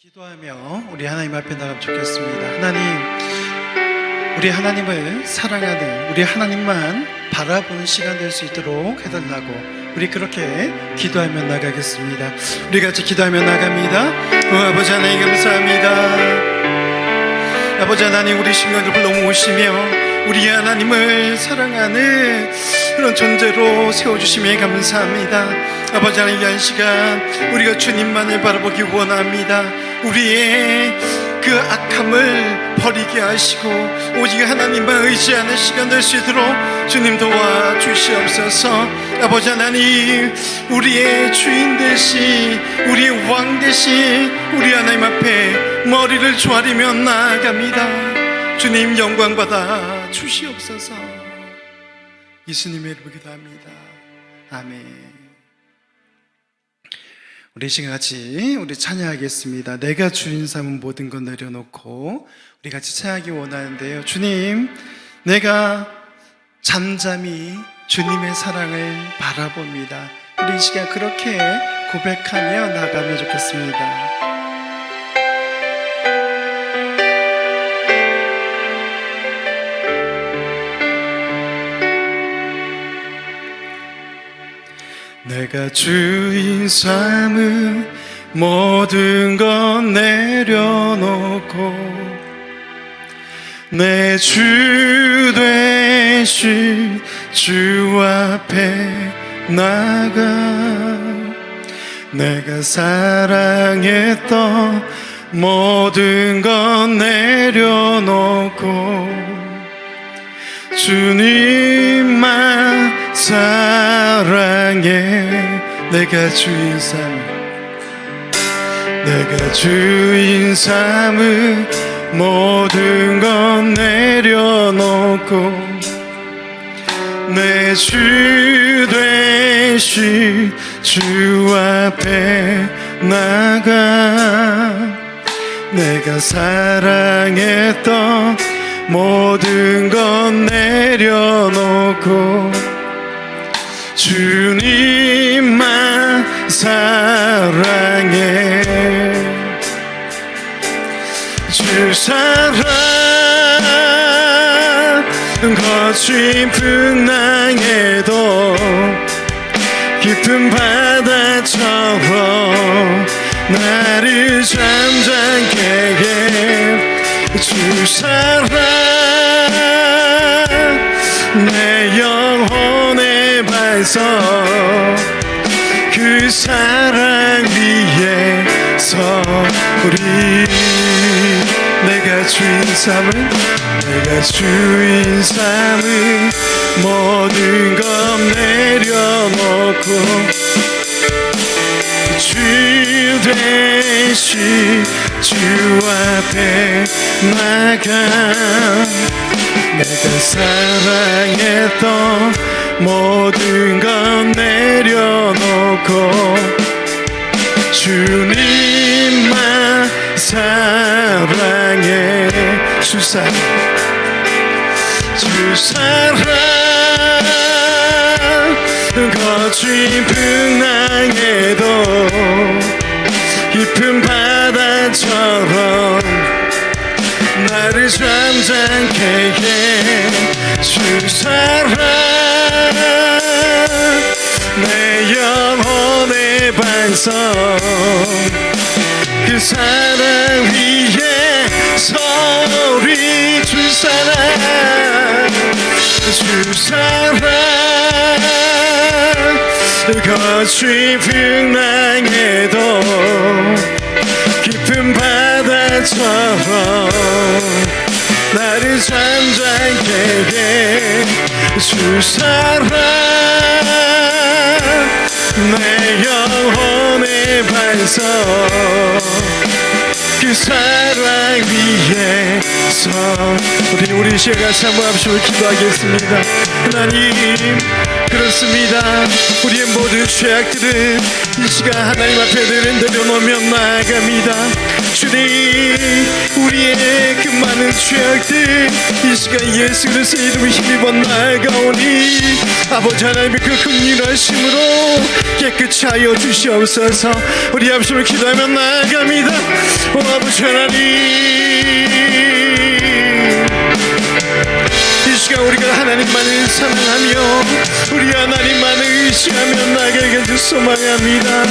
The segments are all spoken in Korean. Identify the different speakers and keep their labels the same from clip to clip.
Speaker 1: 기도하며 우리 하나님 앞에 나가면 좋겠습니다. 하나님, 우리 하나님을 사랑하는, 우리 하나님만 바라보는 시간 될 수 있도록 해달라고 우리 그렇게 기도하며 나가겠습니다. 우리 같이 기도하며 나갑니다. 아버지 하나님 감사합니다. 아버지 하나님, 우리 심령을 불러모으시며 우리 하나님을 사랑하는 그런 존재로 세워주심에 감사합니다. 아버지 하나님, 이 시간 우리가 주님만을 바라보기 원합니다. 우리의 그 악함을 버리게 하시고 오직 하나님만 의지하는 시간 될 수 있도록 주님 도와주시옵소서. 아버지 하나님, 우리의 주인 되신, 우리의 왕 되신 우리 하나님 앞에 머리를 조아리며 나아갑니다. 주님 영광 받아 주시옵소서. 예수님의 이름으로 기도합니다. 아멘. 우리 시간 같이 우리 찬양하겠습니다. 내가 주인 삼은 모든 것 내려놓고 우리 같이 찬양하기 원하는데요. 주님, 내가 잠잠히 주님의 사랑을 바라봅니다. 우리 이 시간 그렇게 고백하며 나가면 좋겠습니다. 내가 주인 삼은 모든 것 내려놓고 내 주 되신 주 앞에 나가 내가 사랑했던 모든 것 내려놓고 주님만 사랑해. 내가 주인 삼은 모든 것 내려놓고 내 주 되신 주 앞에 나가 내가 사랑했던 모든 것 내려놓고 주님만 사랑해. 주 사랑 거친 풍랑에도 깊은 바다처럼 나를 잠잠케 해. 주 사랑 내 영혼의 반석 그 사랑 위에서 우리 내가 주인 삼은 모든 것 내려놓고 주 되신 주 앞에 나가 내가 사랑했던 모든 것 내려놓고 주님만 사랑해. 주 사랑 거친 풍랑에도 깊은 바다처럼 나를 잠잠케 해. 주 사랑 내 영혼의 반석 그 사랑 위에서 우리 주 사랑 거친 풍랑에도 깊은 바다처럼 나를 잠잠케 해. 주 사랑 내 영혼의 반석 그 사랑 위에서 우리 시간 같이 한번 합시고 기도하겠습니다. 하나님, 그렇습니다. 우리의 모든 죄악들은 이 시간 하나님 앞에 내려놓으며 나아갑니다.
Speaker 2: 주님, 우리의 그 많은 죄악들 이 시간 예수 그리스도의 이름을 힘입어 나아가오니 아버지 하나님의 그 긍휼하심으로 깨끗이 하여 주시옵소서. 우리 앞으로 기도하며 나아갑니다. 오 아버지 하나님, 이 시간 우리가 하나님만을 사랑하며 우리 하나님만을 의지하며 나아가게 주 소망합니다.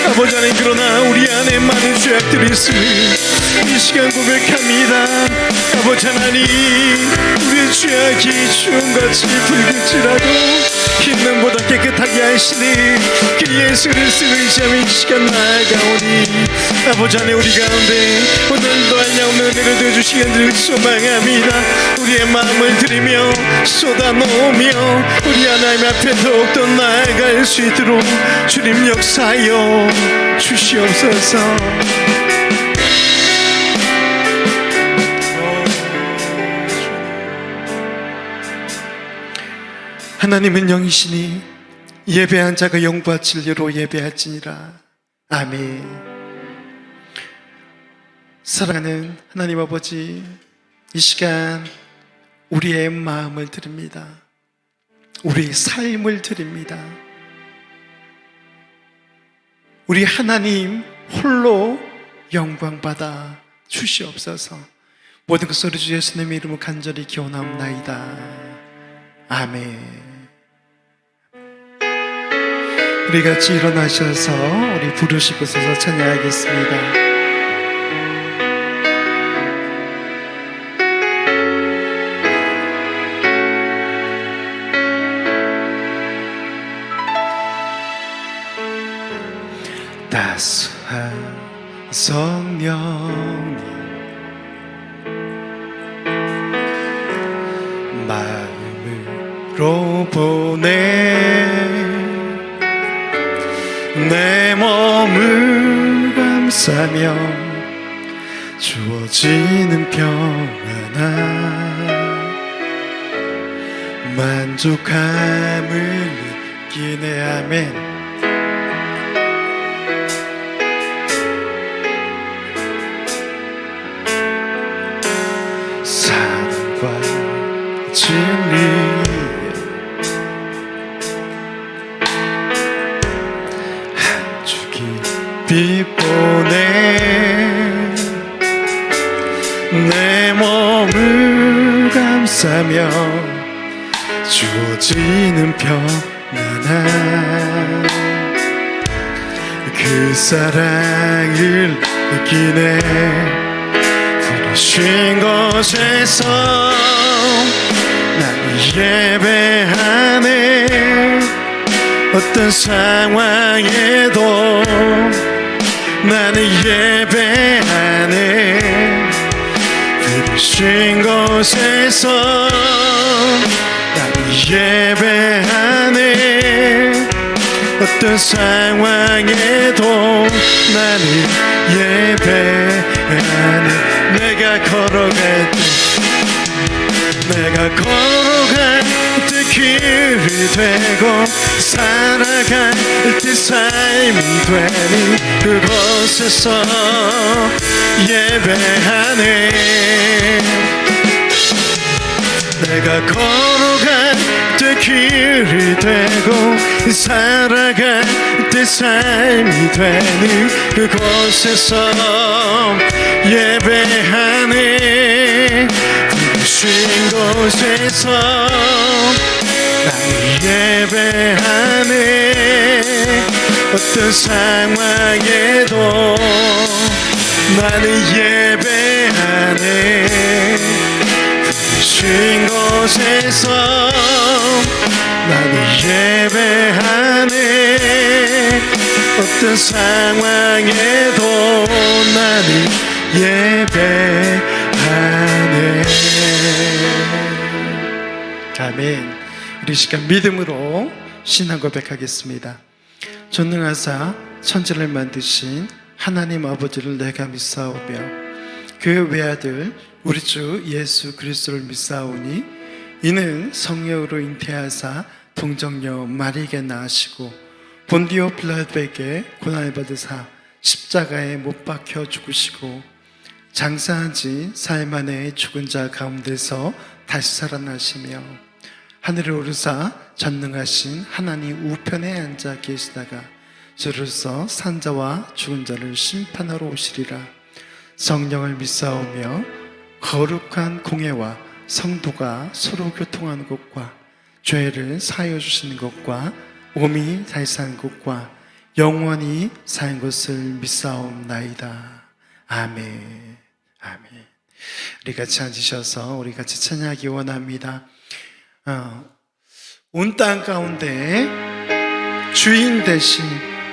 Speaker 2: 아버지 하나님, 그러나 우리 안에 많은 죄악들이 있음을 이 시간 고백합니다. 아버지 하나님, 우리의 죄악이 주홍같이 붉을지라도 흰눈보다 깨끗하게 하시니 그 예수 그리스도를 의지하며 이 시간 나아가오니 아버지 하나님, 우리 가운데 오늘도 한량없는 은혜를 내주시기를 늘 소망합니다. 우리의 마음을 드리며 쏟아놓으며 우리 하나님 앞에 더욱더 나아갈 수 있도록 주님 역사하여 주시옵소서. 하나님은 영이시니 예배한 자가 영과 진리로 예배할지니라. 아멘. 사랑하는 하나님 아버지, 이 시간 우리의 마음을 드립니다. 우리 삶을 드립니다. 우리 하나님 홀로 영광받아 주시옵소서. 모든 것을 주 예수님의 이름으로 간절히 기원하옵나이다. 아멘. 우리 같이 일어나셔서 우리 부르시고 서서 찬양하겠습니다. 따스한 성령님 마음으로 보내 내 몸을 감싸며 주어지는 평안함 만족함을 느끼네. 아멘. 사랑과 진리 빛 보내 내 몸을 감싸며 주어지는 평안함 그 사랑을 느끼네. 부르신 곳에서 난 예배하네. 어떤 상황에도 나는 예배하네. 부르신 곳에서 나는 예배하네. 어떤 상황에도 나는 예배하네. 내가 걸어갈 때 길이 되고 살아갈 때 삶이 되니 그곳에서 예배하네. 내가 걸어갈 때 길이 되고 살아갈 때 삶이 되니 그곳에서 예배하네. 부르신 곳에서 나는 예배하네. 어떤 상황에도 나는 예배하네. 부르신 곳에서 나는 예배하네. 어떤 상황에도 나는 예배하네. 아멘. 우리 시간 믿음으로 신앙 고백하겠습니다. 전능하사 천지를 만드신 하나님 아버지를 내가 믿사오며 그 외아들 우리 주 예수 그리스도를 믿사오니 이는 성령으로 잉태하사 동정녀 마리에게 낳으시고 본디오 빌라도에게 고난을 받으사
Speaker 1: 십자가에 못 박혀 죽으시고 장사한 지 사흘 만에 죽은 자 가운데서 다시 살아나시며 하늘에 오르사 전능하신 하나님 우편에 앉아 계시다가 주로서 산자와 죽은 자를 심판하러 오시리라. 성령을 믿사오며 거룩한 공회와 성도가 서로 교통하는 것과 죄를 사하여 주시는 것과 몸이 잘 사는 것과 영원히 사는 것을 믿사옵나이다. 아멘. 아멘. 우리 같이 앉으셔서 우리 같이 찬양하기 원합니다. 온 땅 가운데 주인 되신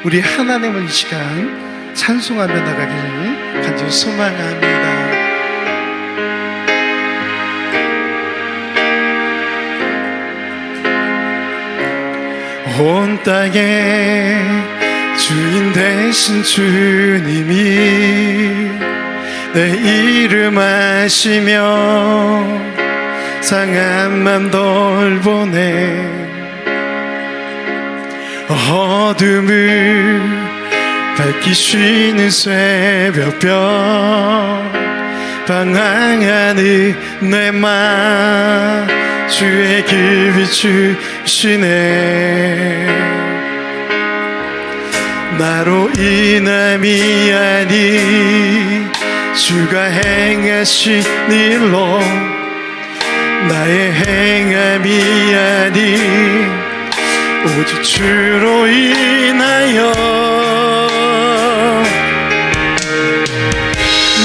Speaker 1: 우리 하나님을 이 시간 찬송하며 나가기를 간절히 소망합니다. 온 땅에 주인 되신 주님이 내 이름 아시며 상한 맘 돌보네. 어둠을 밝히시는 새벽별 방황하는 내 맘 주의 길 비추시네. 나로 인함이 아니 주가 행하신 일로 나의 행함이 아니 오직 주로 인하여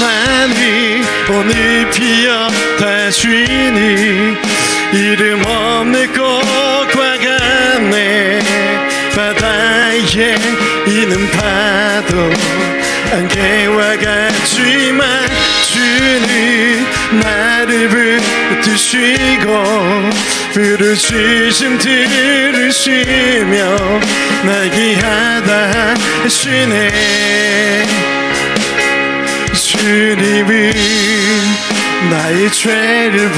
Speaker 1: 나는 오늘 피었다 주니 이름 없는 꽃과 같네. 바다에 있는 파도 안개와 같지만 주는 나를 붙드시고 부르짖음 들으시며 날 귀하다 하시네. 주님은 나의 죄를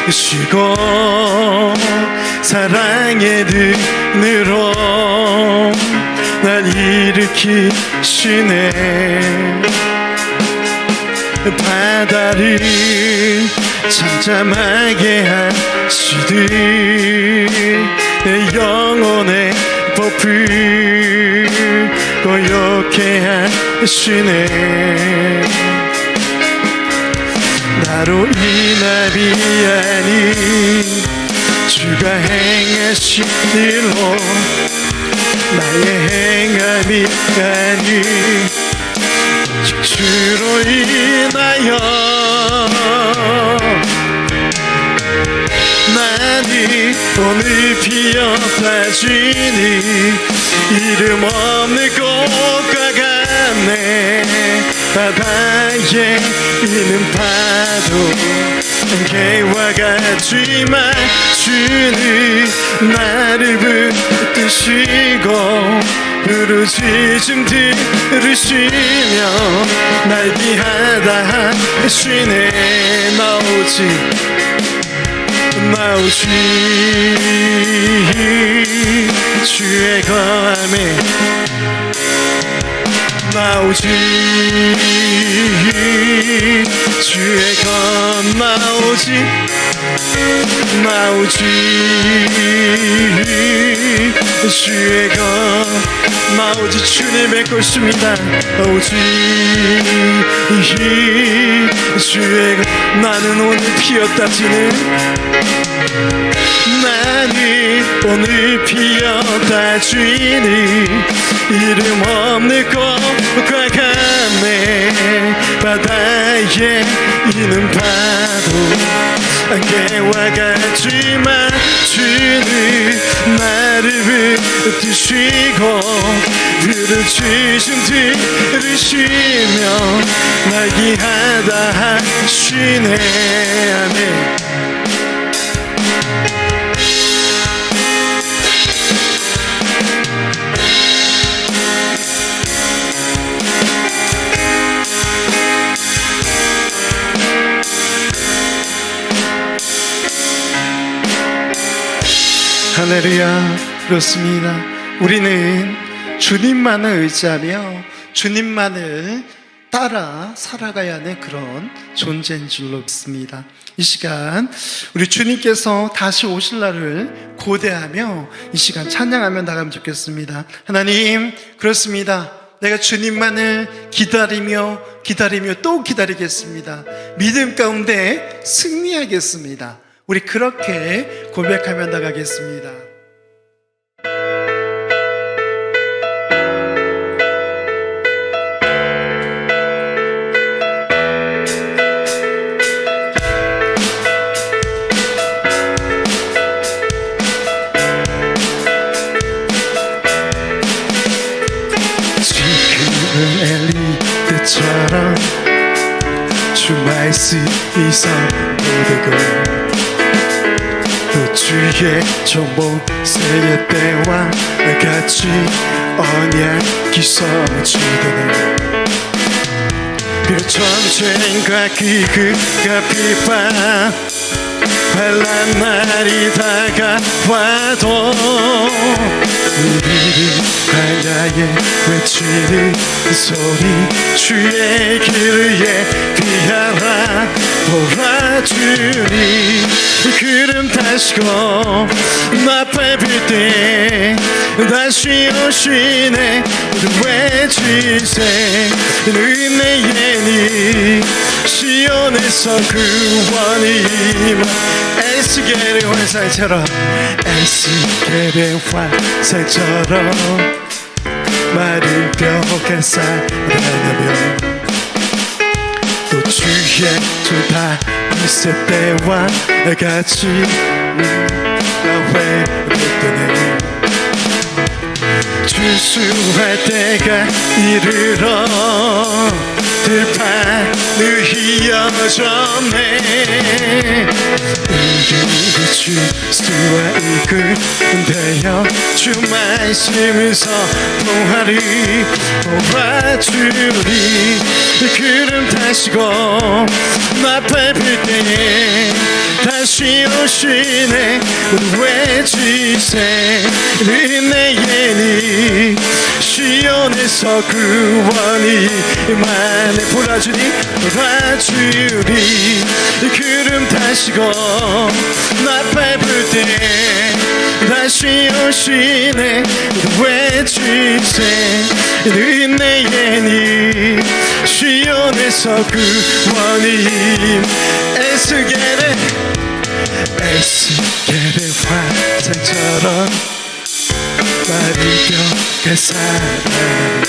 Speaker 1: 보시고 사랑의 눈으로 날 일으키시네. 바다를 잠잠하게 하시듯 내 영혼의 법을 고요케 하시네. 나로 인함이 아니 주가 행하신 일로 나의 행함이 아니 주로 인하여 나는 오늘 피었다 주니 이름 없는 꽃과 같네. 바다에 있는 파도 안개와 같지만 주는 나를 붙드시고 부르짖음 들으시며 날 귀하다 하시네. 나오지 주의 거함에 나오지 주의 것 나오지 주의 것 나오지 주님의 것입니다. 나오지 주의 것 나는 오늘 피었다 지는 나는 오늘 피었다 주니 이름 없는 꽃과 같네. 바다에 있는 파도 안개와 같지만 주는 나를 붙드시고 부르짖음 들으시며 날 귀하다 하시네. 아멘. 할렐루야. 그렇습니다. 우리는 주님만을 의지하며 주님만을 따라 살아가야 하는 그런 존재인 줄로 믿습니다. 이 시간 우리 주님께서 다시 오실 날을 고대하며 이 시간 찬양하며 나가면 좋겠습니다. 하나님, 그렇습니다. 내가 주님만을 기다리며 또 기다리겠습니다. 믿음 가운데 승리하겠습니다. 우리 그렇게 고백하며 나가겠습니다.
Speaker 2: 엘리 때처럼 주 말씀이 선포되고 또 주의 종목 세의 때와 같이 언약이 성취되네. 그 전쟁과 기근과 비판 환난 날이 다가와도 우리를 광야에 외치는 소리 주의 길을 예비하라 도와주니 구름 다시고 나팔 때 다시 오시네 외치세 은혜의 시온에서 구원이 에스겔의 환상처럼 에스겔의 환상처럼 마른 뼈가 살아나며 또 주의 주다 있을 때와 같이 회복되네. 주수할 때가 이르러 들판을 휘어졌네. 우리 주수와 이끌되어 주 말씀을 선포하리 도와주리. 구름 타시고 나팔 불 때에 다시 오시네. 외치세 은혜의 시온에서 구원이 만에 보라주니 구름 타시고 나팔 불 때 다시 오시네. 외치세 은혜의 시온에서 구원이 에스겔의 환상처럼 마른 뼈가 살아나네.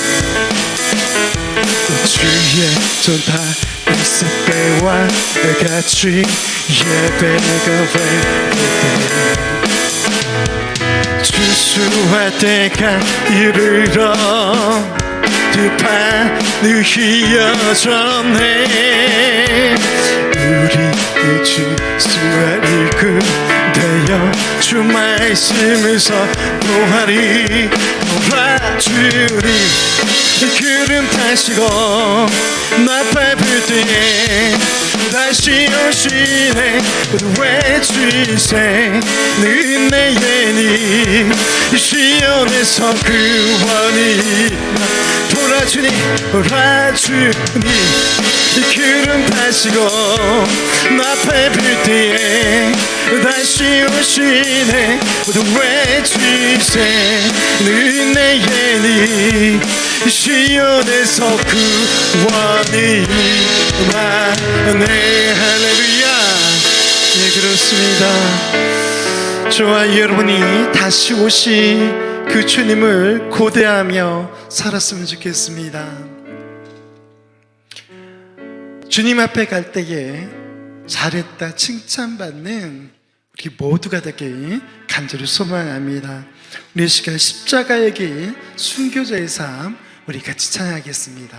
Speaker 2: 또 주의 손 다 있을 때와 같이 예배가 회복되네. 주수할 때가 이르러 들판을 휘어졌네. 우리 주수와 이끌되어 주 말씀을 선포하리 도와주리. 구름 타시고 나팔 불 때에 다시 오시네. 외치세 은혜의 시온에서 구원이 돌아주니 구름 타시고 나팔 불 때에 다시 오시네. 외치세 은혜의 시온에서 구원이 많네. 할렐루야. 예, 그렇습니다. 저와 여러분이 다시 오실 그 주님을 고대하며 살았으면 좋겠습니다. 주님 앞에 갈 때에 잘했다 칭찬받는 우리 모두가 되길 간절히 소망합니다. 우리 이 시간 십자가의 길 순교자의 삶 우리 같이 찬양하겠습니다.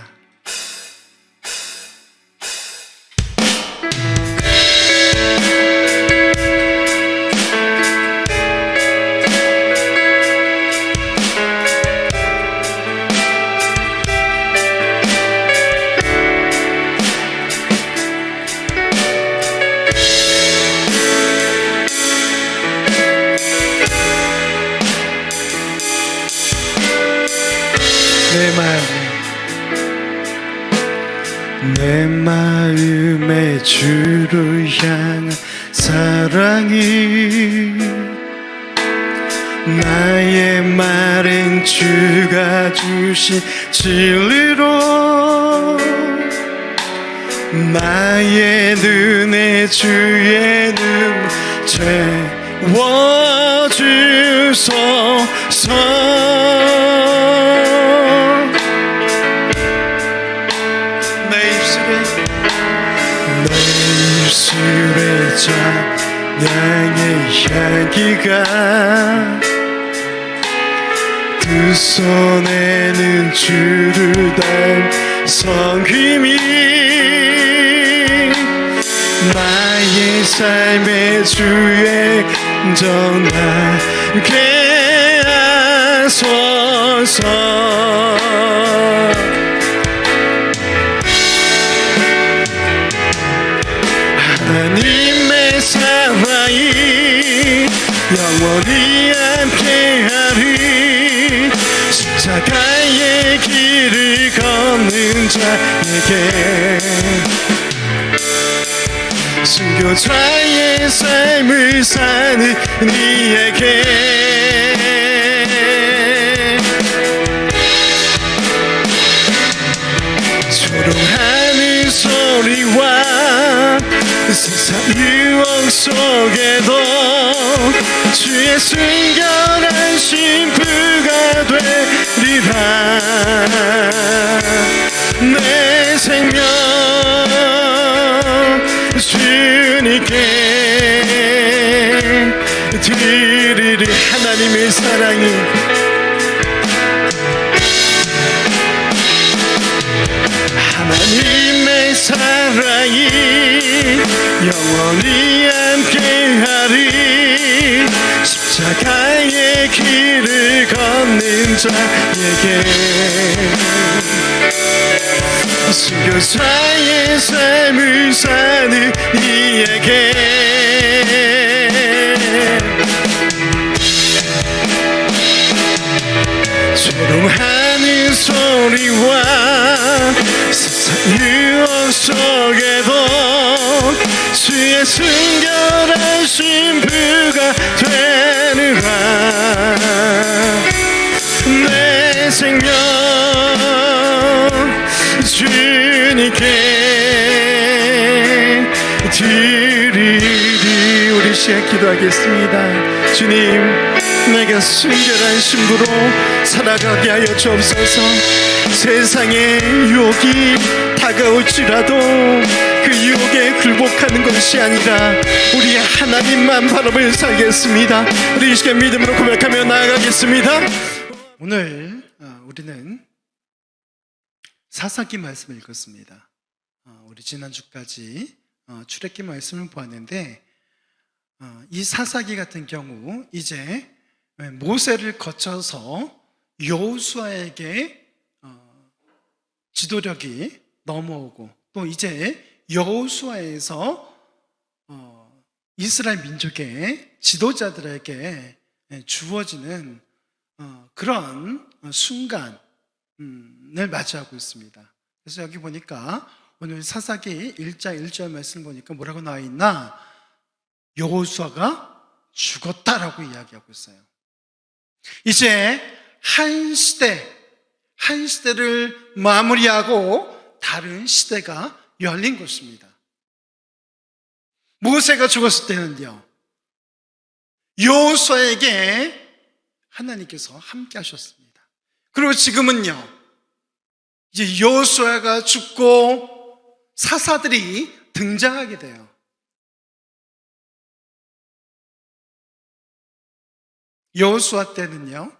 Speaker 2: 내 마음에 내 마음의 주를 향한 사랑이 나의 말은 주가 주신 진리로 나의 눈에 주의 눈 채워주소서. 내 입술에 찬양의 향기가 두 손에는 주를 담은 성김이 나의 삶의 주의 전하게 하소서. 하나님의 사랑이 영원히 함께하리. 십자가의 길을 걷는 자에게 순교자의 삶을 사는 이에게 조롱하는 소리와 세상 유혹 속에도 주의 순결한 신부가 되리라. 내 생명 주님께 드리리. 하나님의 사랑이 하나님의 사랑이 영원히 함께하리. 십자가의 길을 걷는 자에게 순교자의 삶을 사는 이에게 조롱하는 소리와 세상 유혹 속에도 주의 순결한 신부가 되느라. 내 생명 주님께 드리리. 우리 시작 기도하겠습니다. 주님, 내가 순결한 신부로 살아가게 하여 주옵소서. 세상의 유혹이 다가올지라도 그 유혹에 굴복하는 것이 아니라 우리 하나님만 바라보며 살겠습니다. 우리 이 시간 믿음으로 고백하며 나아가겠습니다.
Speaker 1: 오늘 우리는 사사기 말씀을 읽었습니다. 우리 지난주까지 출애굽기 말씀을 보았는데 이 사사기 같은 경우 이제 모세를 거쳐서 여호수아에게 지도력이 넘어오고 또 이제 여호수아에서 이스라엘 민족의 지도자들에게 주어지는 그런 순간을 맞이하고 있습니다. 그래서 여기 보니까 오늘 사사기 1장 1절 말씀 보니까 뭐라고 나와 있나? 여호수아가 죽었다라고 이야기하고 있어요. 이제 한 시대를 마무리하고 다른 시대가 열린 것입니다. 모세가 죽었을 때는요, 여호수아에게 하나님께서 함께 하셨습니다. 그리고 지금은요, 이제 여호수아가 죽고 사사들이 등장하게 돼요. 여호수아 때는요,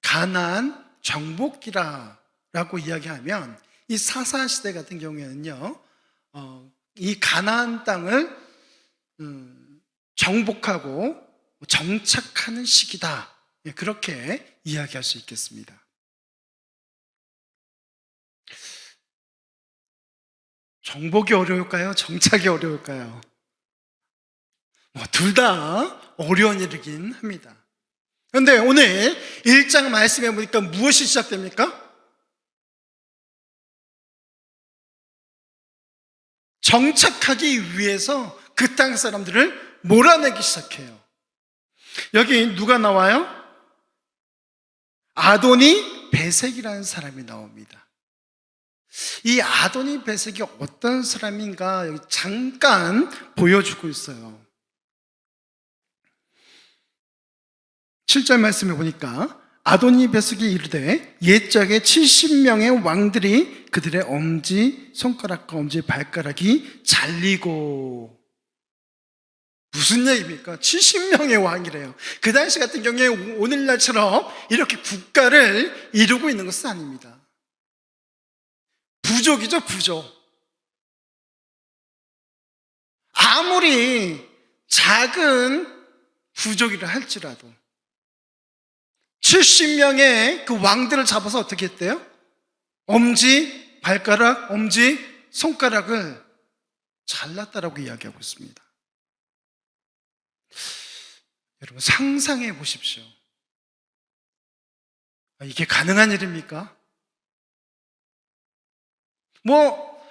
Speaker 1: 가나안 정복기라고 이야기하면 이 사사 시대 같은 경우에는요, 이 가나안 땅을 정복하고 정착하는 시기다, 그렇게 이야기할 수 있겠습니다. 정복이 어려울까요? 정착이 어려울까요? 둘 다 어려운 일이긴 합니다. 그런데 오늘 1장 말씀해 보니까 무엇이 시작됩니까? 정착하기 위해서 그 땅 사람들을 몰아내기 시작해요. 여기 누가 나와요? 아도니 베색이라는 사람이 나옵니다. 이 아도니 베색이 어떤 사람인가 여기 잠깐 보여주고 있어요. 7절 말씀에 보니까 아도니 베색이 이르되 옛적에 70명의 왕들이 그들의 엄지 손가락과 엄지 발가락이 잘리고, 무슨 얘기입니까? 70명의 왕이래요. 그 당시 같은 경우에 오늘날처럼 이렇게 국가를 이루고 있는 것은 아닙니다. 부족이죠, 부족. 아무리 작은 부족이라 할지라도 70명의 그 왕들을 잡아서 어떻게 했대요? 엄지, 발가락, 엄지, 손가락을 잘랐다라고 이야기하고 있습니다. 여러분 상상해 보십시오. 이게 가능한 일입니까?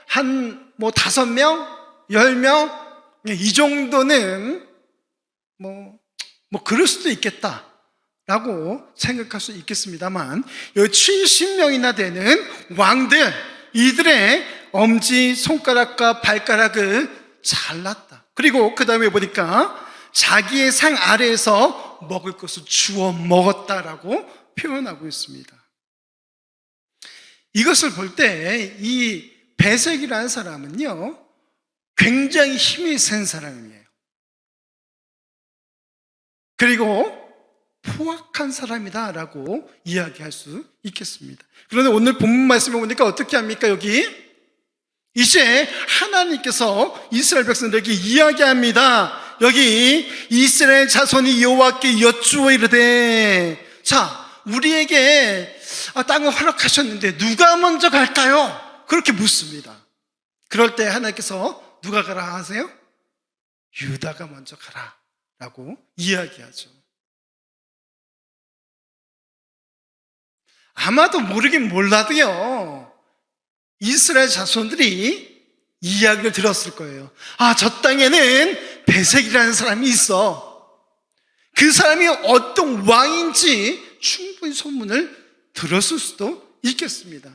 Speaker 1: 한 5명, 10명 이 정도는 그럴 수도 있겠다 라고 생각할 수 있겠습니다만, 여기 70명이나 되는 왕들, 이들의 엄지, 손가락과 발가락을 잘랐다. 그리고 그 다음에 보니까 자기의 상 아래에서 먹을 것을 주워 먹었다라고 표현하고 있습니다. 이것을 볼 때 이 베색이라는 사람은요, 굉장히 힘이 센 사람이에요. 그리고 포악한 사람이다라고 이야기할 수 있겠습니다. 그런데 오늘 본문 말씀에 보니까 어떻게 합니까? 여기 이제 하나님께서 이스라엘 백성들에게 이야기합니다. 여기 이스라엘 자손이 여호와께 여쭈어 이르되, 자, 우리에게 땅을 허락하셨는데 누가 먼저 갈까요? 그렇게 묻습니다. 그럴 때 하나님께서 누가 가라 하세요? 유다가 먼저 가라 라고 이야기하죠. 아마도 모르긴 몰라도요, 이스라엘 자손들이 이야기를 들었을 거예요. 저 땅에는 베색이라는 사람이 있어. 그 사람이 어떤 왕인지 충분히 소문을 들었을 수도 있겠습니다.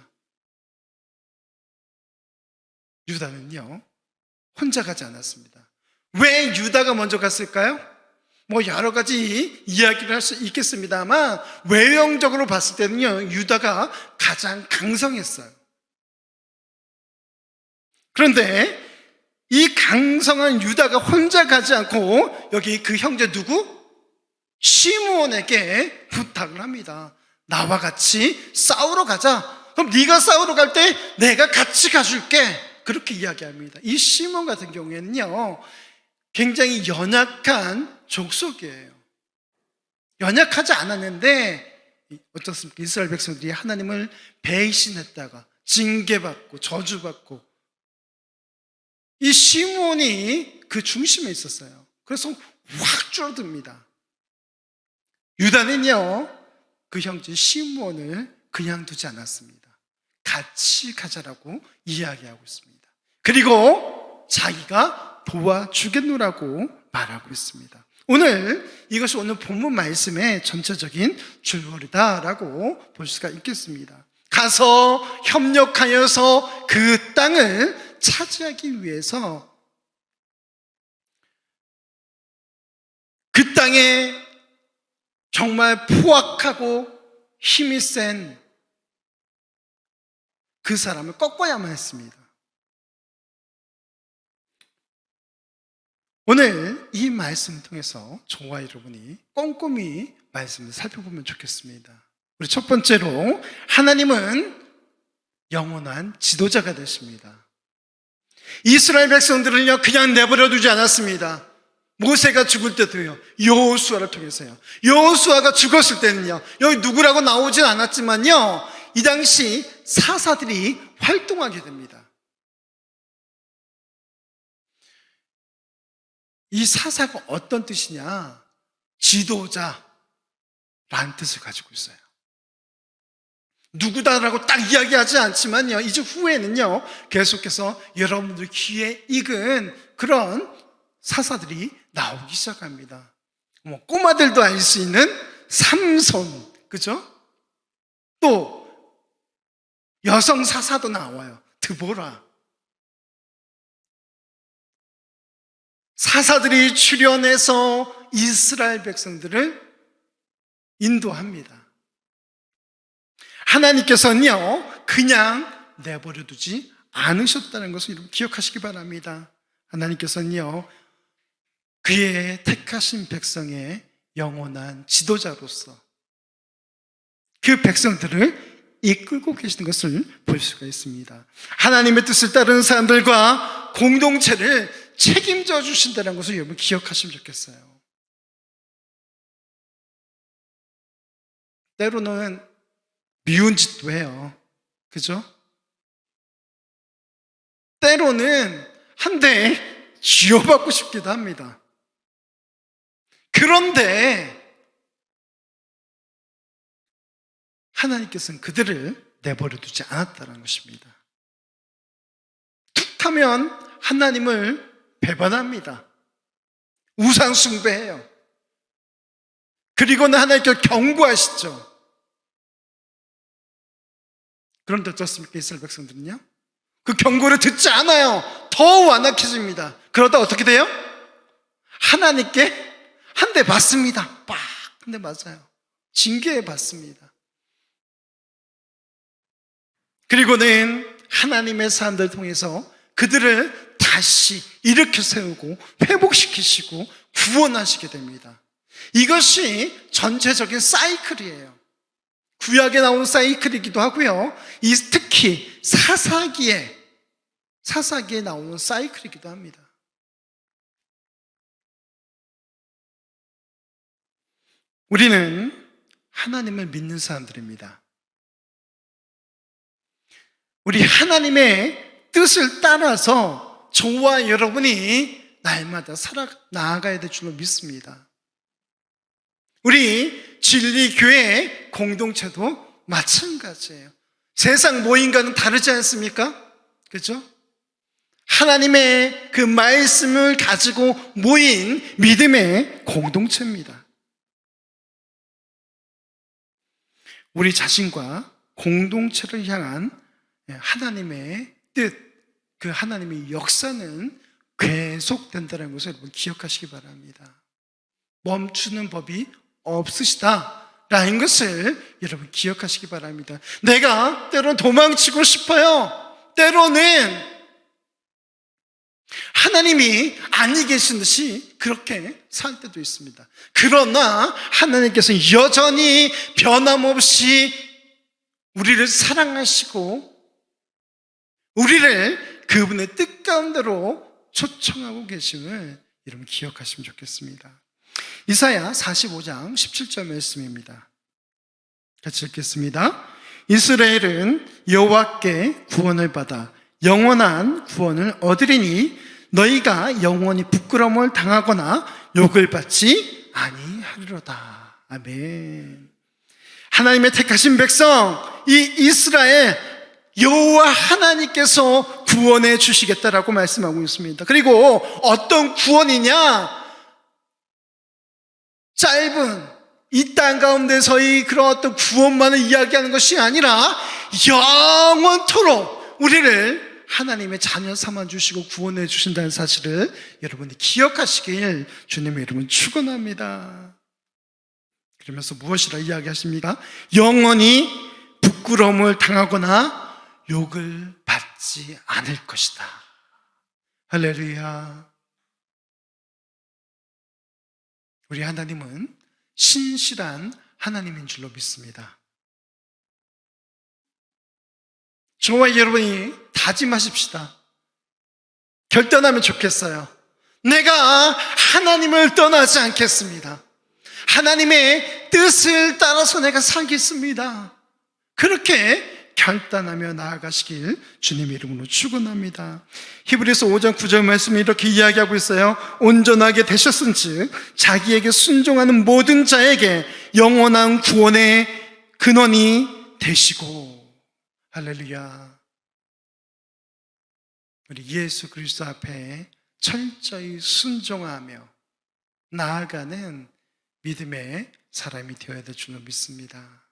Speaker 1: 유다는요, 혼자 가지 않았습니다. 왜 유다가 먼저 갔을까요? 여러 가지 이야기를 할 수 있겠습니다만, 외형적으로 봤을 때는요, 유다가 가장 강성했어요. 그런데 이 강성한 유다가 혼자 가지 않고 여기 그 형제 누구? 시므온에게 부탁을 합니다. 나와 같이 싸우러 가자. 그럼 네가 싸우러 갈 때 내가 같이 가줄게. 그렇게 이야기합니다. 이 시므온 같은 경우에는요, 굉장히 연약한 족속이에요. 연약하지 않았는데 어떻습니까? 이스라엘 백성들이 하나님을 배신했다가 징계받고 저주받고, 이 시므온이 그 중심에 있었어요. 그래서 확 줄어듭니다. 유다는요, 그 형제 시므온을 그냥 두지 않았습니다. 같이 가자라고 이야기하고 있습니다. 그리고 자기가 도와주겠노라고 말하고 있습니다. 오늘 이것이 오늘 본문 말씀의 전체적인 줄거리다라고 볼 수가 있겠습니다. 가서 협력하여서 그 땅을 차지하기 위해서 그 땅에 정말 포악하고 힘이 센 그 사람을 꺾어야만 했습니다. 오늘 이 말씀을 통해서 저와 여러분이 꼼꼼히 말씀을 살펴보면 좋겠습니다. 우리 첫 번째로, 하나님은 영원한 지도자가 되십니다. 이스라엘 백성들을요, 그냥 내버려 두지 않았습니다. 모세가 죽을 때도요, 여호수아를 통해서요. 여호수아가 죽었을 때는요, 여기 누구라고 나오진 않았지만요, 이 당시 사사들이 활동하게 됩니다. 이 사사가 어떤 뜻이냐? 지도자라는 뜻을 가지고 있어요. 누구다라고 딱 이야기하지 않지만요, 이제 후에는요 계속해서 여러분들 귀에 익은 그런 사사들이 나오기 시작합니다. 뭐 꼬마들도 알 수 있는 삼손, 그죠? 또 여성 사사도 나와요. 드보라. 사사들이 출현해서 이스라엘 백성들을 인도합니다. 하나님께서는요 그냥 내버려 두지 않으셨다는 것을 여러분 기억하시기 바랍니다. 하나님께서는요 그의 택하신 백성의 영원한 지도자로서 그 백성들을 이끌고 계시는 것을 볼 수가 있습니다. 하나님의 뜻을 따르는 사람들과 공동체를 책임져 주신다는 것을 여러분 기억하시면 좋겠어요. 때로는 미운 짓도 해요. 그죠? 때로는 한 대 쥐어받고 싶기도 합니다. 그런데 하나님께서는 그들을 내버려 두지 않았다는 것입니다. 툭 하면 하나님을 배반합니다. 우상 숭배해요. 그리고는 하나님께 경고하시죠. 그런데 어떻습니까? 이스라엘 백성들은요 그 경고를 듣지 않아요. 더 완악해집니다. 그러다 어떻게 돼요? 하나님께 한 대 맞습니다. 빡! 한 대 맞아요. 징계에 받습니다. 그리고는 하나님의 사람들을 통해서 그들을 다시 일으켜 세우고 회복시키시고 구원하시게 됩니다. 이것이 전체적인 사이클이에요. 구약에 나온 사이클이기도 하고요. 특히 사사기에 나오는 사이클이기도 합니다. 우리는 하나님을 믿는 사람들입니다. 우리 하나님의 뜻을 따라서 저와 여러분이 날마다 나아가야 될 줄로 믿습니다. 우리 진리교회 공동체도 마찬가지예요. 세상 모임과는 다르지 않습니까? 그렇죠? 하나님의 그 말씀을 가지고 모인 믿음의 공동체입니다. 우리 자신과 공동체를 향한 하나님의 뜻, 그 하나님의 역사는 계속된다는 것을 여러분 기억하시기 바랍니다. 멈추는 법이 없으시다라는 것을 여러분 기억하시기 바랍니다. 내가 때로는 도망치고 싶어요. 때로는 하나님이 아니 계신 듯이 그렇게 살 때도 있습니다. 그러나 하나님께서는 여전히 변함없이 우리를 사랑하시고 우리를 그분의 뜻 가운데로 초청하고 계심을 여러분 기억하시면 좋겠습니다. 이사야 45장 17절 말씀입니다. 같이 읽겠습니다. 이스라엘은 여호와께 구원을 받아 영원한 구원을 얻으리니 너희가 영원히 부끄러움을 당하거나 욕을 받지 아니하리로다. 아멘. 하나님의 택하신 백성, 이 이스라엘 여호와 하나님께서 구원해 주시겠다라고 말씀하고 있습니다. 그리고 어떤 구원이냐? 짧은 이 땅 가운데서의 그런 어떤 구원만을 이야기하는 것이 아니라 영원토록 우리를 하나님의 자녀 삼아주시고 구원해 주신다는 사실을 여러분이 기억하시길 주님의 이름은 축원합니다. 그러면서 무엇이라 이야기하십니까? 영원히 부끄러움을 당하거나 욕을 받지 않을 것이다. 할렐루야. 우리 하나님은 신실한 하나님인 줄로 믿습니다. 저와 여러분이 다짐하십시다. 결단하면 좋겠어요. 내가 하나님을 떠나지 않겠습니다. 하나님의 뜻을 따라서 내가 살겠습니다. 그렇게 결단하며 나아가시길 주님의 이름으로 축원합니다. 히브리서 5장 9절 말씀이 이렇게 이야기하고 있어요. 온전하게 되셨은즉 자기에게 순종하는 모든 자에게 영원한 구원의 근원이 되시고. 할렐루야. 우리 예수 그리스도 앞에 철저히 순종하며 나아가는 믿음의 사람이 되어야 될 줄로 믿습니다.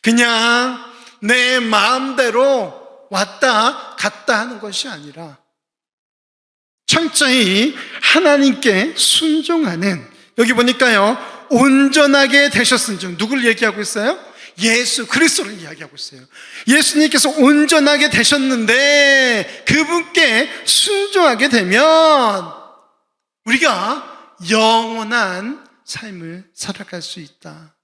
Speaker 1: 그냥 내 마음대로 왔다 갔다 하는 것이 아니라 철저히 하나님께 순종하는, 여기 보니까요, 온전하게 되셨은 중, 누구를 얘기하고 있어요? 예수 그리스도를 이야기하고 있어요. 예수님께서 온전하게 되셨는데 그분께 순종하게 되면 우리가 영원한 삶을 살아갈 수 있다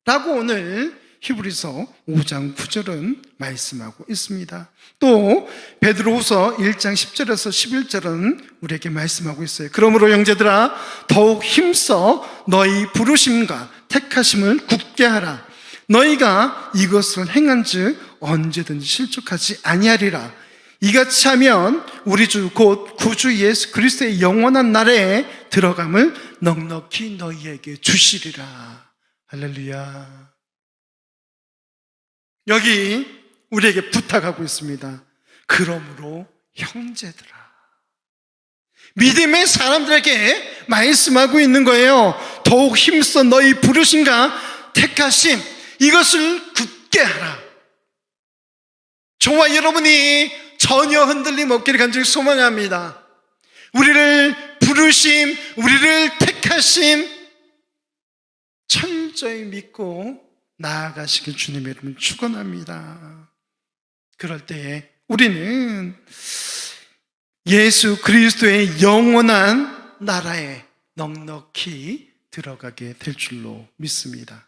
Speaker 1: 라고 오늘 히브리서 5장 9절은 말씀하고 있습니다. 또 베드로후서 1장 10절에서 11절은 우리에게 말씀하고 있어요. 그러므로 형제들아 더욱 힘써 너희 부르심과 택하심을 굳게 하라. 너희가 이것을 행한즉 언제든지 실족하지 아니하리라. 이같이 하면 우리 주 곧 구주 예수 그리스도의 영원한 날에 들어감을 넉넉히 너희에게 주시리라. 할렐루야. 여기 우리에게 부탁하고 있습니다. 그러므로 형제들아, 믿음의 사람들에게 말씀하고 있는 거예요. 더욱 힘써 너희 부르심과 택하심 이것을 굳게 하라. 저와 여러분이 전혀 흔들림 없기를 간절히 소망합니다. 우리를 부르심, 우리를 택하심 철저히 믿고 나아가시길 주님의 이름으로 축원합니다. 그럴 때에 우리는 예수 그리스도의 영원한 나라에 넉넉히 들어가게 될 줄로 믿습니다.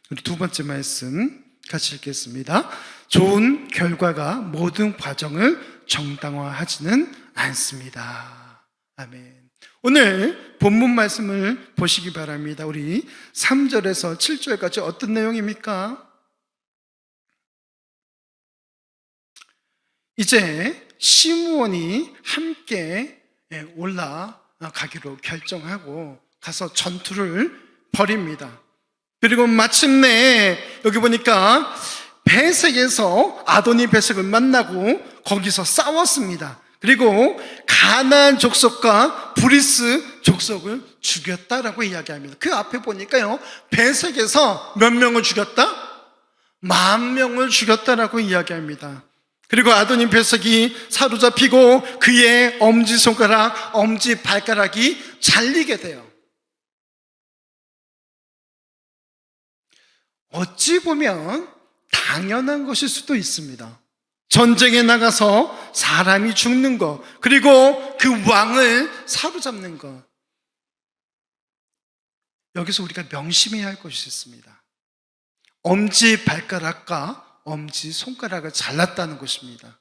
Speaker 1: 우리 두 번째 말씀 같이 읽겠습니다. 좋은 결과가 모든 과정을 정당화하지는 않습니다. 아멘. 오늘 본문 말씀을 보시기 바랍니다. 우리 3절에서 7절까지 어떤 내용입니까? 이제 시므온이 함께 올라가기로 결정하고 가서 전투를 벌입니다. 그리고 마침내 여기 보니까 베색에서 아도니 베색을 만나고 거기서 싸웠습니다. 그리고 가나안 족속과 브리스 족속을 죽였다라고 이야기합니다. 그 앞에 보니까요, 베색에서 몇 명을 죽였다? 10,000명을 죽였다라고 이야기합니다. 그리고 아도니 베색이 사로잡히고 그의 엄지손가락, 엄지발가락이 잘리게 돼요. 어찌 보면 당연한 것일 수도 있습니다. 전쟁에 나가서 사람이 죽는 것, 그리고 그 왕을 사로잡는 것, 여기서 우리가 명심해야 할 것이 있습니다. 엄지발가락과 엄지손가락을 잘랐다는 것입니다.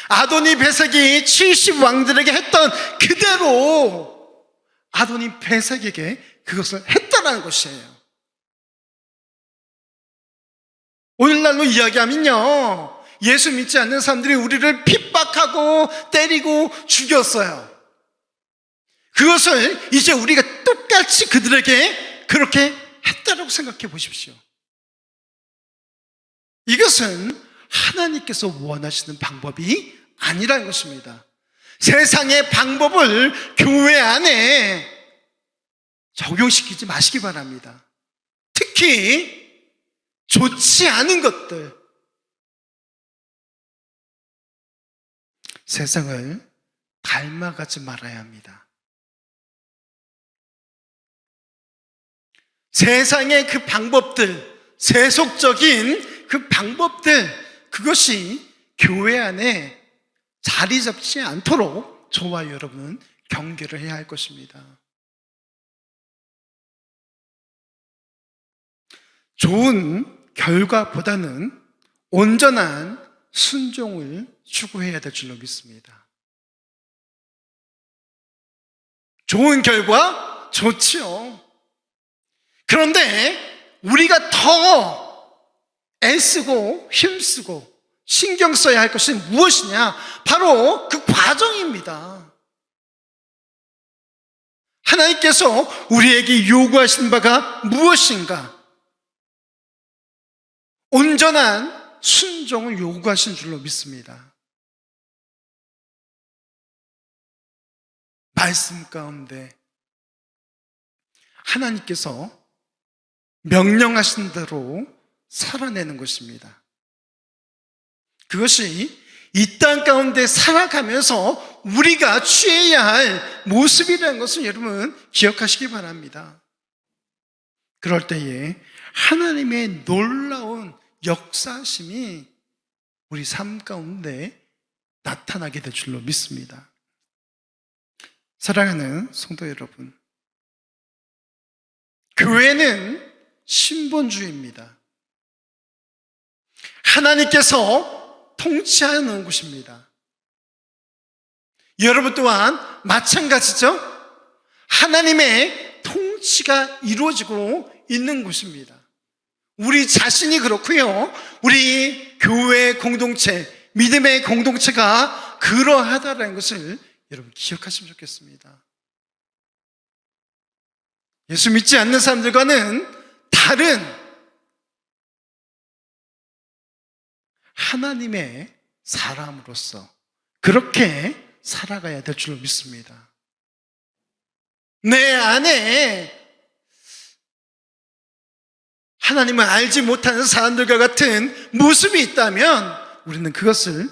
Speaker 1: 아도니 베색이 70왕들에게 했던 그대로 아도니 베색에게 그것을 했다는 것이에요. 오늘날로 이야기하면요, 예수 믿지 않는 사람들이 우리를 핍박하고 때리고 죽였어요. 그것을 이제 우리가 똑같이 그들에게 그렇게 했다라고 생각해 보십시오. 이것은 하나님께서 원하시는 방법이 아니라는 것입니다. 세상의 방법을 교회 안에 적용시키지 마시기 바랍니다. 특히 좋지 않은 것들, 세상을 닮아가지 말아야 합니다. 세상의 그 방법들, 세속적인 그 방법들, 그것이 교회 안에 자리 잡지 않도록 저와 여러분은 경계를 해야 할 것입니다. 좋은 결과보다는 온전한 순종을 추구해야 될 줄로 믿습니다. 좋은 결과 좋지요. 그런데 우리가 더 애쓰고 힘쓰고 신경 써야 할 것이 무엇이냐? 바로 그 과정입니다. 하나님께서 우리에게 요구하신 바가 무엇인가? 온전한 순종을 요구하신 줄로 믿습니다. 말씀 가운데 하나님께서 명령하신 대로 살아내는 것입니다. 그것이 이 땅 가운데 살아가면서 우리가 취해야 할 모습이라는 것을 여러분 기억하시기 바랍니다. 그럴 때에 하나님의 놀라운 역사심이 우리 삶 가운데 나타나게 될 줄로 믿습니다. 사랑하는 성도 여러분, 교회는 신본주의입니다. 하나님께서 통치하는 곳입니다. 여러분 또한 마찬가지죠? 하나님의 통치가 이루어지고 있는 곳입니다. 우리 자신이 그렇고요, 우리 교회 공동체, 믿음의 공동체가 그러하다는 것을 여러분 기억하시면 좋겠습니다. 예수 믿지 않는 사람들과는 다른 하나님의 사람으로서 그렇게 살아가야 될 줄로 믿습니다. 내 안에 하나님을 알지 못하는 사람들과 같은 모습이 있다면 우리는 그것을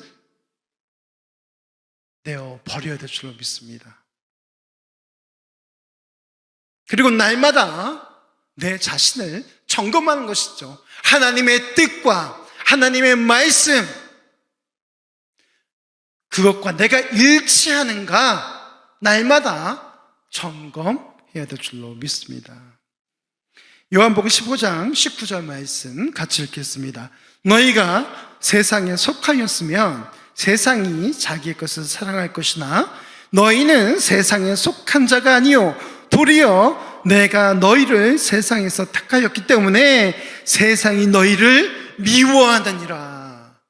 Speaker 1: 내어 버려야 될 줄로 믿습니다. 그리고 날마다 내 자신을 점검하는 것이죠. 하나님의 뜻과 하나님의 말씀, 그것과 내가 일치하는가 날마다 점검해야 될 줄로 믿습니다. 요한복음 15장 19절 말씀 같이 읽겠습니다. 너희가 세상에 속하였으면 세상이 자기의 것을 사랑할 것이나 너희는 세상에 속한 자가 아니요 도리어 내가 너희를 세상에서 택하였기 때문에 세상이 너희를 미워하느니라.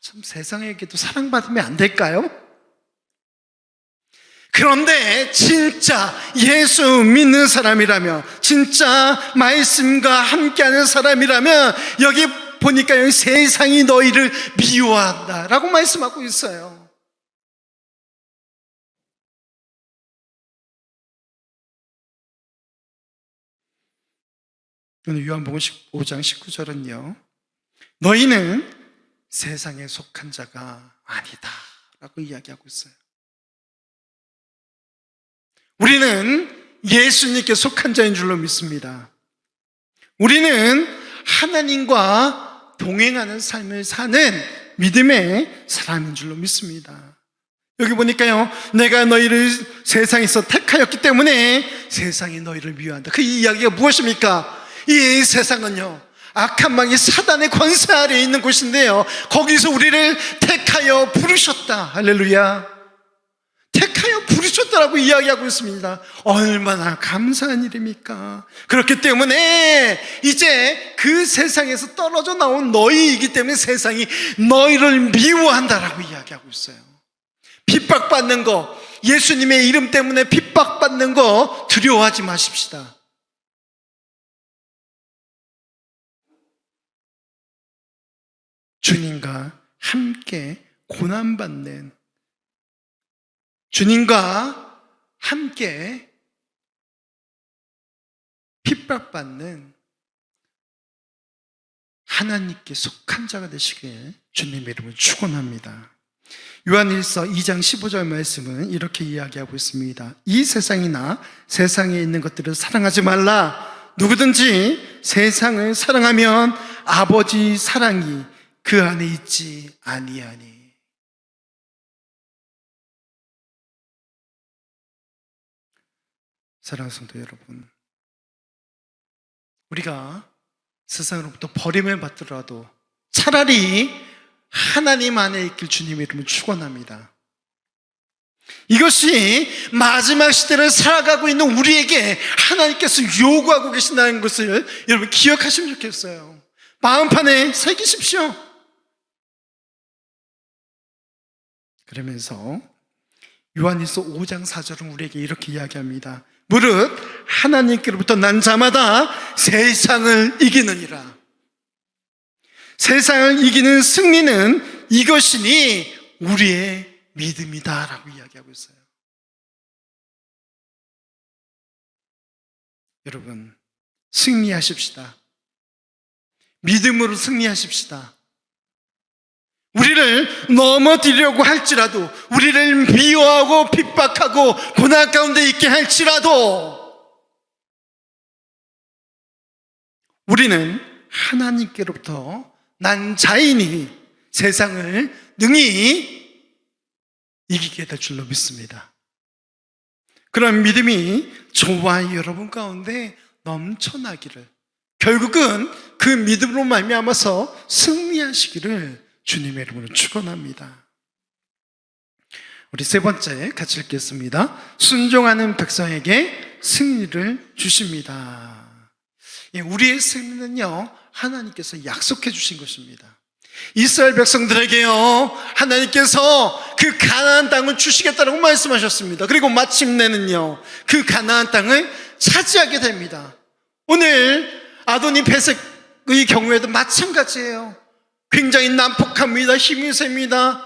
Speaker 1: 참 세상에게도 사랑받으면 안 될까요? 그런데 진짜 예수 믿는 사람이라면, 진짜 말씀과 함께하는 사람이라면 여기 보니까 여기 세상이 너희를 미워한다라고 말씀하고 있어요. 오늘 요한복음 15장 19절은요, 너희는 세상에 속한 자가 아니다 라고 이야기하고 있어요. 우리는 예수님께 속한 자인 줄로 믿습니다. 우리는 하나님과 동행하는 삶을 사는 믿음의 사람인 줄로 믿습니다. 여기 보니까요, 내가 너희를 세상에서 택하였기 때문에 세상이 너희를 미워한다. 그 이야기가 무엇입니까? 이 세상은요, 악한 마귀 사단의 권세 아래에 있는 곳인데요, 거기서 우리를 택하여 부르셨다. 할렐루야. 택하여 부르셨다라고 이야기하고 있습니다. 얼마나 감사한 일입니까? 그렇기 때문에 이제 그 세상에서 떨어져 나온 너희이기 때문에 세상이 너희를 미워한다라고 이야기하고 있어요. 핍박받는 거, 예수님의 이름 때문에 핍박받는 거 두려워하지 마십시다. 주님과 함께 고난받는, 주님과 함께 핍박받는 하나님께 속한 자가 되시길 주님의 이름으로 축원합니다. 요한일서 2장 15절 말씀은 이렇게 이야기하고 있습니다. 이 세상이나 세상에 있는 것들을 사랑하지 말라. 누구든지 세상을 사랑하면 아버지 사랑이 그 안에 있지 아니하니. 사랑하는 성도 여러분, 우리가 세상으로부터 버림을 받더라도 차라리 하나님 안에 있길 주님의 이름을 축원합니다. 이것이 마지막 시대를 살아가고 있는 우리에게 하나님께서 요구하고 계신다는 것을 여러분 기억하시면 좋겠어요. 마음판에 새기십시오. 그러면서 요한일서 5장 4절은 우리에게 이렇게 이야기합니다. 무릇 하나님께로부터 난 자마다 세상을 이기느니라. 세상을 이기는 승리는 이것이니 우리의 믿음이다 라고 이야기하고 있어요. 여러분, 승리하십시다. 믿음으로 승리하십시다. 우리를 넘어뜨리려고 할지라도, 우리를 미워하고 핍박하고 고난 가운데 있게 할지라도 우리는 하나님께로부터 난 자이니 세상을 능히 이기게 될 줄로 믿습니다. 그런 믿음이 저와 여러분 가운데 넘쳐나기를, 결국은 그 믿음으로 말미암아서 승리하시기를 주님의 이름으로 축원합니다. 우리 세 번째 같이 읽겠습니다. 순종하는 백성에게 승리를 주십니다. 우리의 승리는요, 하나님께서 약속해 주신 것입니다. 이스라엘 백성들에게요, 하나님께서 그 가나안 땅을 주시겠다고 말씀하셨습니다. 그리고 마침내는요, 그 가나안 땅을 차지하게 됩니다. 오늘 아도니 베섹의 경우에도 마찬가지예요. 굉장히 난폭합니다. 힘이 셉니다.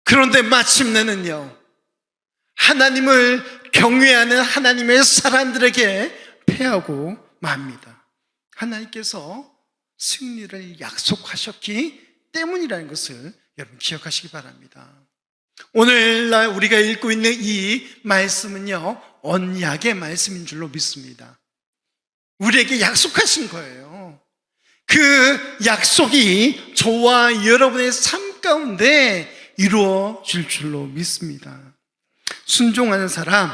Speaker 1: 그런데 마침내는요, 하나님을 경외하는 하나님의 사람들에게 패하고 맙니다. 하나님께서 승리를 약속하셨기 때문이라는 것을 여러분 기억하시기 바랍니다. 오늘날 우리가 읽고 있는 이 말씀은요, 언약의 말씀인 줄로 믿습니다. 우리에게 약속하신 거예요. 그 약속이 저와 여러분의 삶 가운데 이루어질 줄로 믿습니다. 순종하는 사람,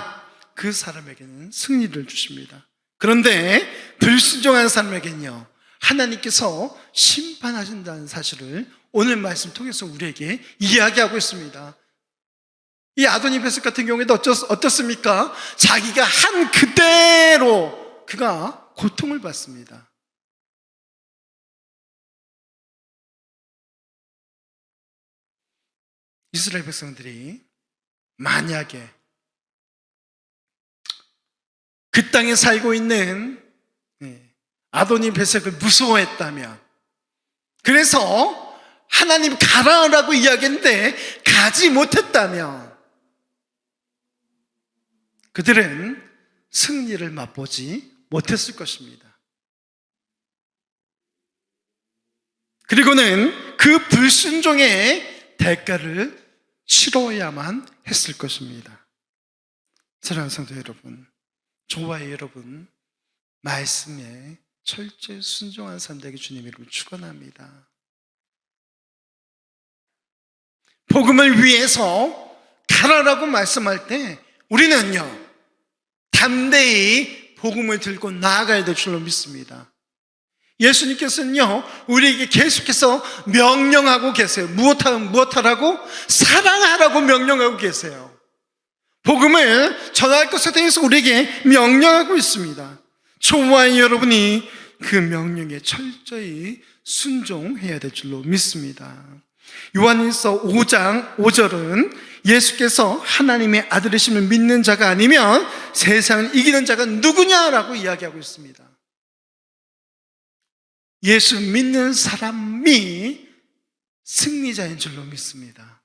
Speaker 1: 그 사람에게는 승리를 주십니다. 그런데 불순종하는 사람에게는요, 하나님께서 심판하신다는 사실을 오늘 말씀 통해서 우리에게 이야기하고 있습니다. 이 아도니 베섹 같은 경우에도 어떻습니까? 자기가 한 그대로 그가 고통을 받습니다. 이스라엘 백성들이 만약에 그 땅에 살고 있는 아도니 베섹을 무서워했다면, 그래서 하나님 가라라고 이야기했는데 가지 못했다면 그들은 승리를 맛보지 못했을 것입니다. 그리고는 그 불순종의 대가를 치러야만 했을 것입니다. 사랑하는 성도 여러분, 저와 여러분 말씀에 철저히 순종한 사람들에게 주님 이름으로 축원합니다. 복음을 위해서 가라라고 말씀할 때 우리는요, 담대히 복음을 들고 나아가야 될 줄로 믿습니다. 예수님께서는요, 우리에게 계속해서 명령하고 계세요. 무엇하라고? 사랑하라고 명령하고 계세요. 복음을 전할 것에 대해서 우리에게 명령하고 있습니다. 저와 여러분이 그 명령에 철저히 순종해야 될 줄로 믿습니다. 요한일서 5장 5절은 예수께서 하나님의 아들이심을 믿는 자가 아니면 세상을 이기는 자가 누구냐라고 이야기하고 있습니다. 예수 믿는 사람이 승리자인 줄로 믿습니다.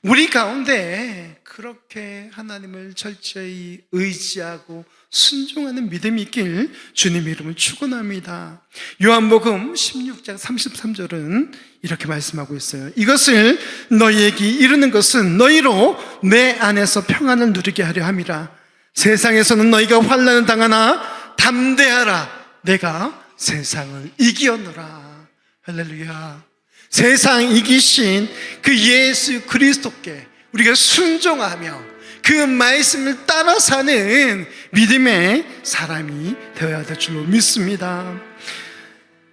Speaker 1: 우리 가운데 그렇게 하나님을 철저히 의지하고 순종하는 믿음이 있길 주님의 이름을 축원합니다. 요한복음 16장 33절은 이렇게 말씀하고 있어요. 이것을 너희에게 이르는 것은 너희로 내 안에서 평안을 누리게 하려 함이라. 세상에서는 너희가 환난을 당하나 담대하라. 내가 세상을 이기었노라. 할렐루야. 세상 이기신 그 예수 그리스도께 우리가 순종하며 그 말씀을 따라 사는 믿음의 사람이 되어야 될 줄로 믿습니다.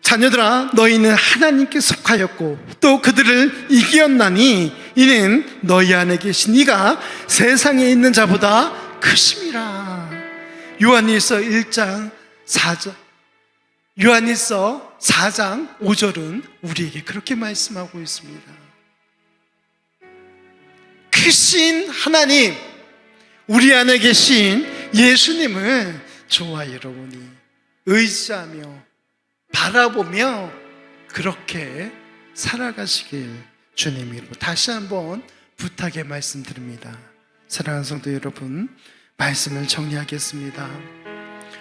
Speaker 1: 자녀들아, 너희는 하나님께 속하였고 또 그들을 이기었나니 이는 너희 안에 계신 이가 세상에 있는 자보다 크심이라. 요한일서 1장 4절, 요한일서 4장 5절은 우리에게 그렇게 말씀하고 있습니다. 크신 하나님, 우리 안에 계신 예수님을 저와 여러분이 의지하며 바라보며 그렇게 살아가시길 주님 이름으로 다시 한번 부탁의 말씀드립니다. 사랑하는 성도 여러분, 말씀을 정리하겠습니다.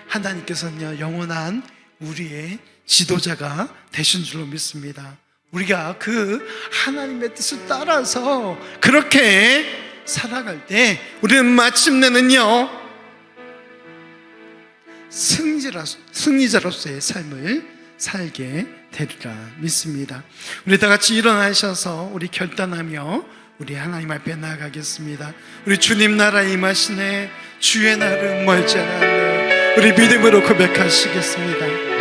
Speaker 1: 하나님께서는요, 영원한 우리의 지도자가 되신 줄로 믿습니다. 우리가 그 하나님의 뜻을 따라서 그렇게 살아갈 때 우리는 마침내는요, 승리자로서의 삶을 살게 되리라 믿습니다. 우리 다 같이 일어나셔서 우리 결단하며 우리 하나님 앞에 나아가겠습니다. 우리 주님 나라에 임하시네, 주의 날은 멀지 않았네. 우리 믿음으로 고백하시겠습니다.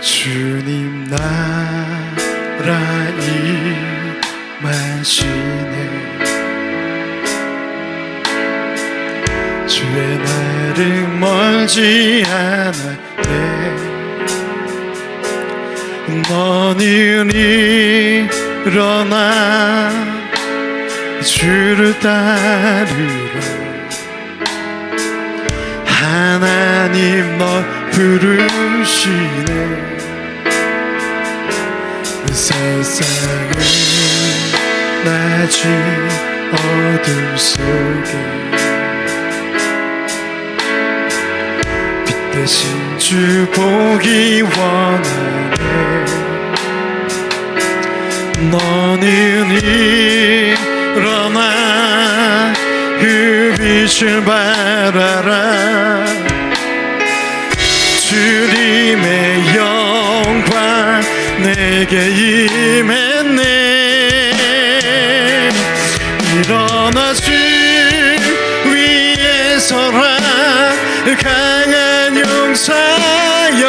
Speaker 1: 주님 나라 임하시네, 주의 날은 멀지 않았네. 너는 일어나 주를 따르라. 하나님 너 부르시네. 세상을 낮은 어둠 속에 빛 대신 주 보기 원하네. 너는 일어나 그 빛을 바라라. 주님의 영광 내게 임했네. 일어나 주 위에 서라. 강한 용사여,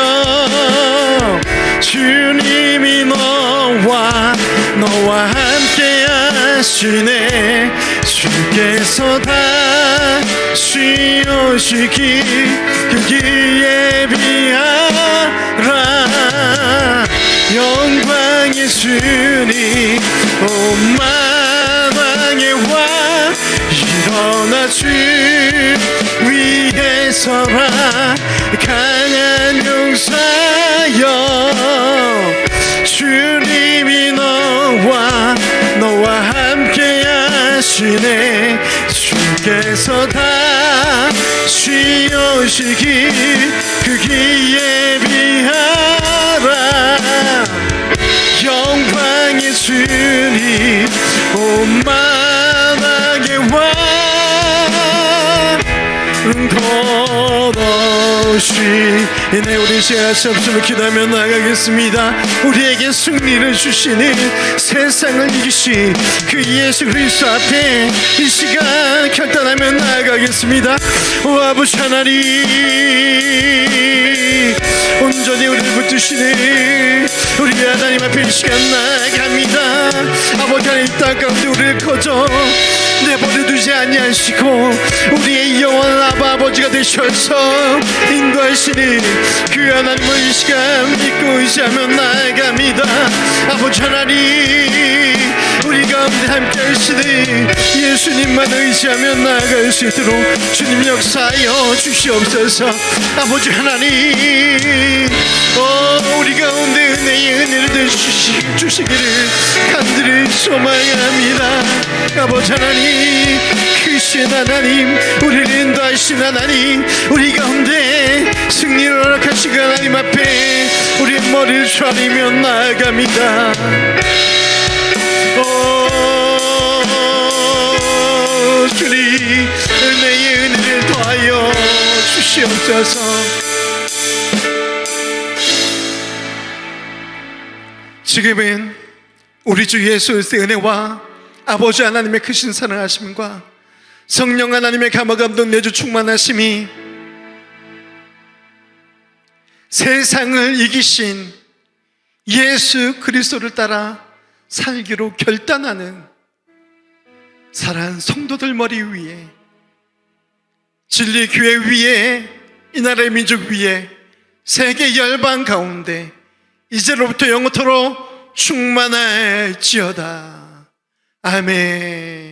Speaker 1: 주님이 너와 함께 하시네. 주께서 다시 오시기 그 길에 비하라. 영광의 주님 온 마당에 와. 일어나 주 위에 서라. 강한 용사여, 주님이 너와 함께 하시네. 주께서 다시 오시기 그 길에 비하라. 영광의 주님 온 마당에 와. 네, 우리 같이 합심을 기도하며 나가겠습니다. 우리에게 승리를 주시는, 세상을 이기신 그 예수 그리스도 앞에 이 시간 결단하며 나가겠습니다. 오 아버지 하나님, 온전히 우리를 붙드시는 우리 하나님 앞에 이 시간 나아갑니다. 아버지 하나님, 땅 가운데 우리를 거저 내버려두지 아니하시고 우리의 영원한 아버지가 되셔서 인도하시는 그 하나님을 이 시간 믿고 의지하며 나아갑니다. 아버지 하나님, 우리 가운데 함께 하시는 예수님만 의지하며 나아갈 수 있도록 주님 역사하여 주시옵소서. 아버지 하나님, 우리 가운데 은혜의 은혜를 주시기를 간절히 소망합니다. 아버지 하나님, 크신 하나님, 우리를 인도하신 하나님, 우리 가운데 승리를 허락하신 하나님 앞에 우리 머리를 좌리며 나아갑니다. 주님, 은혜의 은혜를 더하여 주시옵소서. 지금은 우리 주 예수 그리스도의 은혜와 아버지 하나님의 크신 사랑하심과 성령 하나님의 감화감동 내주 충만하심이 세상을 이기신 예수 그리스도를 따라 살기로 결단하는 사랑하는 성도들 머리 위에 진리 교회 위에, 이 나라의 민족 위에, 세계 열방 가운데 이제로부터 영원토록 충만할지어다. 아멘.